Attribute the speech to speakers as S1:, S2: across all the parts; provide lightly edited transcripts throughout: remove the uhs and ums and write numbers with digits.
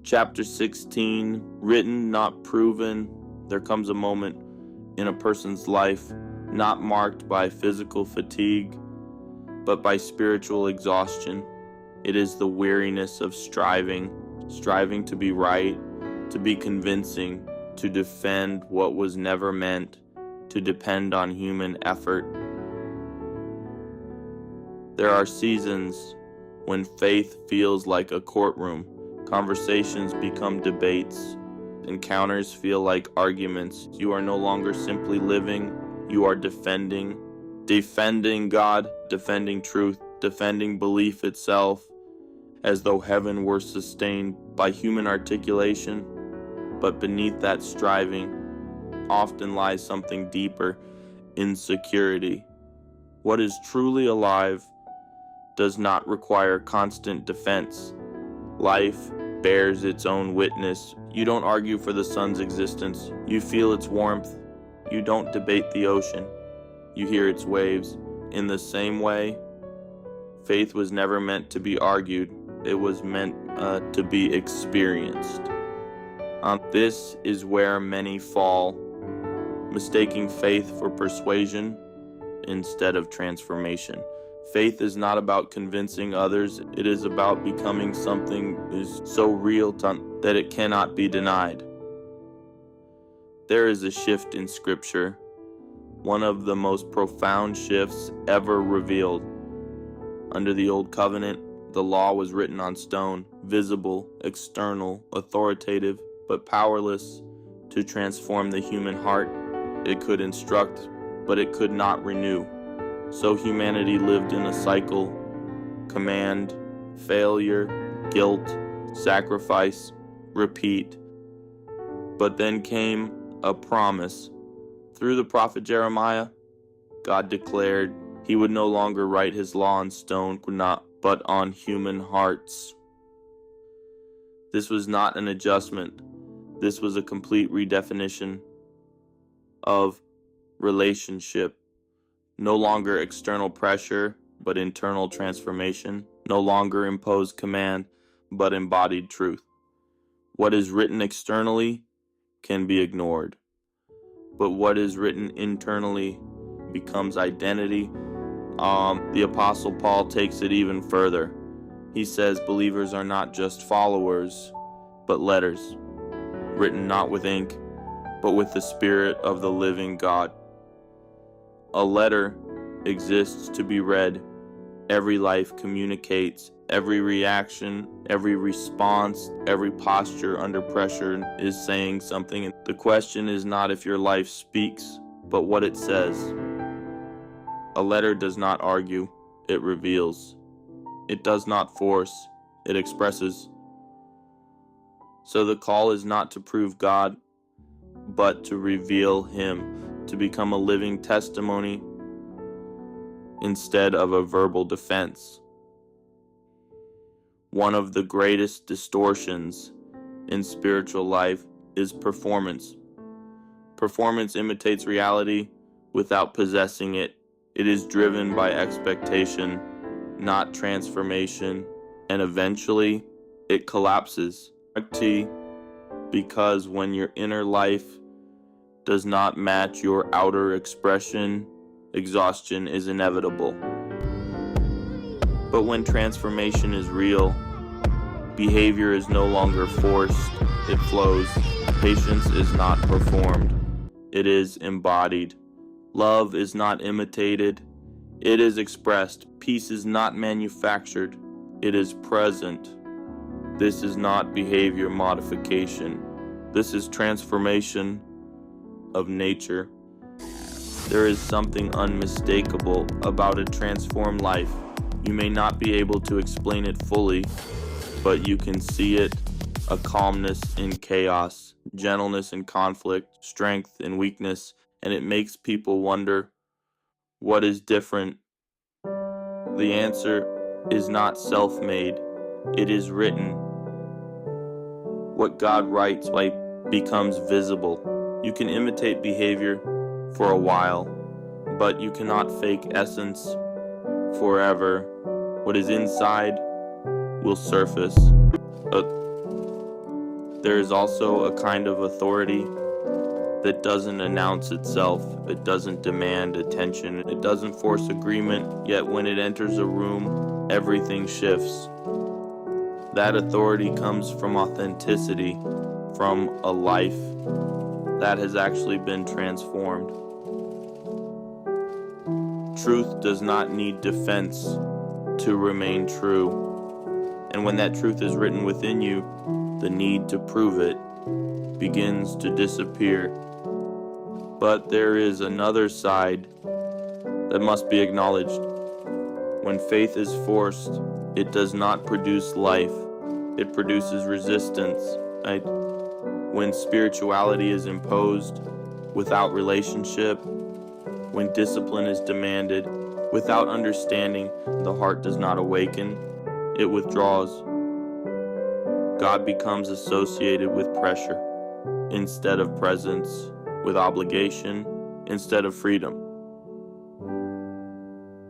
S1: Chapter 16, written, not proven. There comes a moment in a person's life not marked by physical fatigue, but by spiritual exhaustion. It is the weariness of striving to be right, to be convincing, to defend what was never meant, to depend on human effort. There are seasons when faith feels like a courtroom. Conversations become debates. Encounters feel like arguments. You are no longer simply living, you are defending God, defending truth, defending belief itself, as though heaven were sustained by human articulation. But beneath that striving often lies something deeper: insecurity. What is truly alive does not require constant defense. Life bears its own witness. You don't argue for the sun's existence. You feel its warmth. You don't debate the ocean. You hear its waves. In the same way, faith was never meant to be argued. It was meant to be experienced. This is where many fall, mistaking faith for persuasion instead of transformation. Faith is not about convincing others. It is about becoming something is so real that it cannot be denied. There is a shift in Scripture, one of the most profound shifts ever revealed. Under the Old Covenant, the law was written on stone, visible, external, authoritative, but powerless to transform the human heart. It could instruct, but it could not renew. So humanity lived in a cycle: command, failure, guilt, sacrifice, repeat. But then came a promise. Through the prophet Jeremiah, God declared he would no longer write his law on stone, but on human hearts. This was not an adjustment. This was a complete redefinition of relationship. No longer external pressure, but internal transformation. No longer imposed command, but embodied truth. What is written externally can be ignored, but what is written internally becomes identity. The Apostle Paul takes it even further. He says believers are not just followers, but letters, written not with ink, but with the Spirit of the living God. A letter exists to be read. Every life communicates. Every reaction, every response, every posture under pressure is saying something. The question is not if your life speaks, but what it says. A letter does not argue, it reveals. It does not force, it expresses. So the call is not to prove God, but to reveal Him, to become a living testimony instead of a verbal defense. One of the greatest distortions in spiritual life is performance. Performance imitates reality without possessing it. It is driven by expectation, not transformation, and eventually it collapses. Because when your inner life does not match your outer expression, exhaustion is inevitable. But when transformation is real, behavior is no longer forced, it flows. Patience is not performed, it is embodied. Love is not imitated, it is expressed. Peace is not manufactured, it is present. This is not behavior modification, this is transformation of nature. There is something unmistakable about a transformed life. You may not be able to explain it fully, but you can see it: a calmness in chaos, gentleness in conflict, strength in weakness, and it makes people wonder, what is different? The answer is not self-made, it is written. What God writes becomes visible. You can imitate behavior for a while, but you cannot fake essence forever. What is inside will surface. There is also a kind of authority that doesn't announce itself, it doesn't demand attention, it doesn't force agreement, yet when it enters a room, everything shifts. That authority comes from authenticity, from a life that has actually been transformed. Truth does not need defense to remain true. And when that truth is written within you, the need to prove it begins to disappear. But there is another side that must be acknowledged. When faith is forced, it does not produce life, it produces resistance. Right? When spirituality is imposed without relationship, when discipline is demanded without understanding, the heart does not awaken, it withdraws. God becomes associated with pressure instead of presence, with obligation instead of freedom.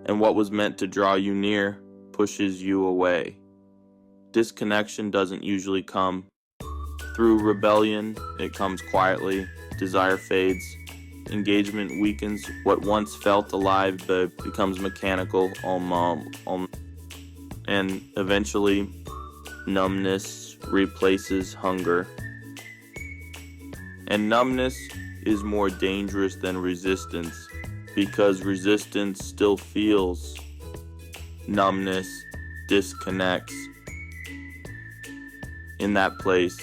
S1: And what was meant to draw you near pushes you away. Disconnection doesn't usually come through rebellion, it comes quietly. Desire fades, engagement weakens, what once felt alive becomes mechanical, and eventually numbness replaces hunger. And numbness is more dangerous than resistance, because resistance still feels. Numbness disconnects. In that place,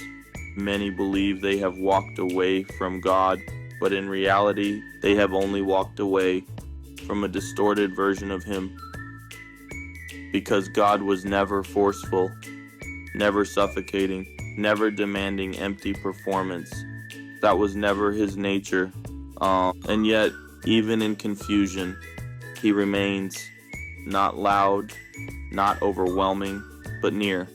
S1: many believe they have walked away from God, but in reality, they have only walked away from a distorted version of Him. Because God was never forceful, never suffocating, never demanding empty performance. That was never His nature. And yet, even in confusion, He remains not loud, not overwhelming, but near.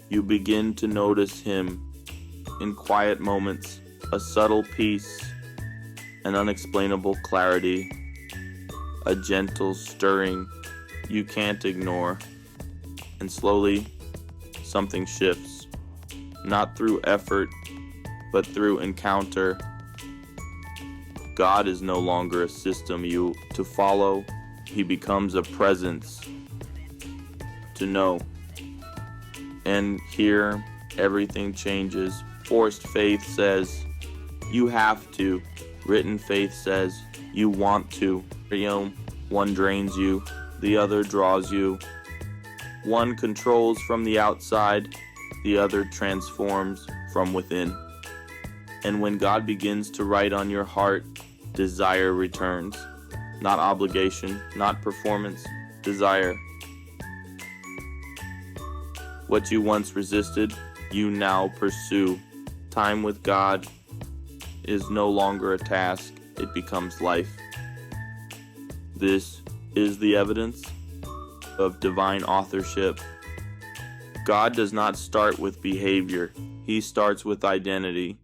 S1: You begin to notice Him in quiet moments, a subtle peace, an unexplainable clarity, a gentle stirring you can't ignore. And slowly, something shifts, not through effort, but through encounter. God is no longer a system you to follow. He becomes a presence to know. And here, everything changes. Forced faith says, you have to. Written faith says, you want to. One drains you, the other draws you. One controls from the outside, the other transforms from within. And when God begins to write on your heart, desire returns. Not obligation, not performance, desire. What you once resisted, you now pursue. Time with God is no longer a task, it becomes life. This is the evidence of divine authorship. God does not start with behavior, He starts with identity.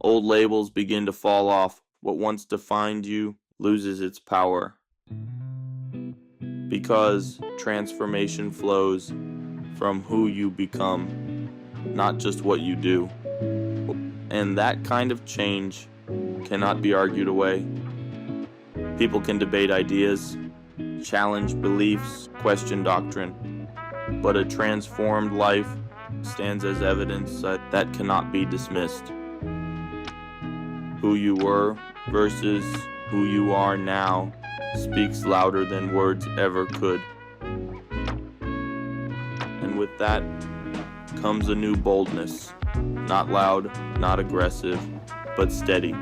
S1: Old labels begin to fall off. What once defined you loses its power. Because transformation flows from who you become, not just what you do. And that kind of change cannot be argued away. People can debate ideas, challenge beliefs, question doctrine, but a transformed life stands as evidence that cannot be dismissed. Who you were versus who you are now speaks louder than words ever could. And with that comes a new boldness, not loud, not aggressive, but steady.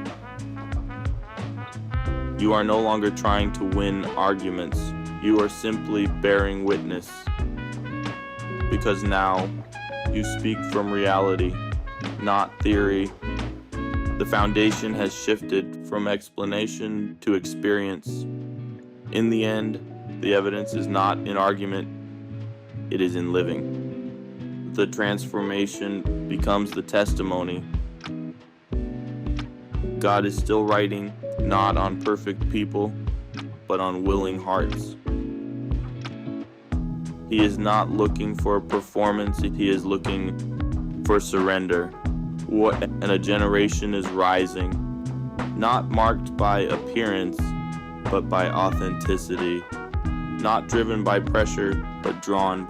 S1: You are no longer trying to win arguments. You are simply bearing witness. Because now you speak from reality, not theory. The foundation has shifted from explanation to experience. In the end, the evidence is not in argument, it is in living. The transformation becomes the testimony. God is still writing, not on perfect people, but on willing hearts. He is not looking for a performance, He is looking for surrender. And a generation is rising, not marked by appearance, but by authenticity, not driven by pressure, but drawn